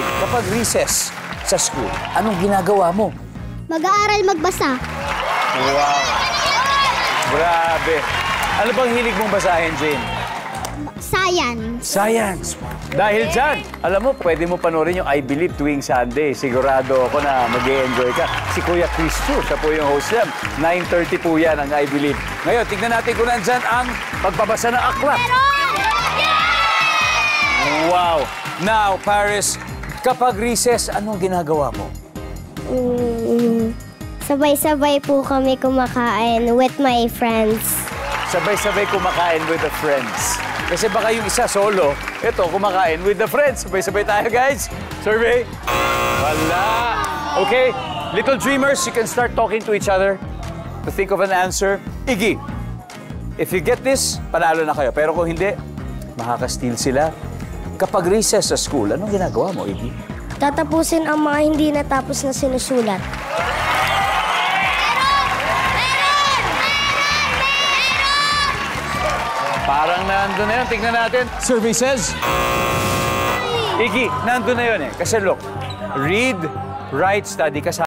Kapag recess sa school, anong ginagawa mo? Mag-aaral magbasa. Wow! Grabe! Ano bang hilig mong basahin, Jane? Science. Science! Dahil dyan, alam mo, pwede mo panoorin yung I Believe tuwing Sunday. Sigurado ako na mag-e-enjoy ka. Si Kuya Chris Chu, siya po yung host yan. 9:30 po yan ang I Believe. Ngayon, tignan natin kung nandyan ang pagbabasa ng aklat. Wow! Now, Paris, kapag recess, anong ginagawa mo? Sabay-sabay po kami kumakain with my friends. Sabay-sabay kumakain with the friends. Kasi baka yung isa solo, ito, kumakain with the friends. Sabay-sabay tayo, guys. Survey. Wala. Okay, little dreamers, you can start talking to each other to think of an answer. Iggy, if you get this, panalo na kayo. Pero kung hindi, makaka-steal sila. Kapag recess sa school, anong ginagawa mo, Iggy? Tatapusin ang mga hindi natapos na sinusulat. Parang nandun na yun. Tingnan natin. Survey says, Iggy, nandun na yun eh. Kasi look, read, write, study, kasama.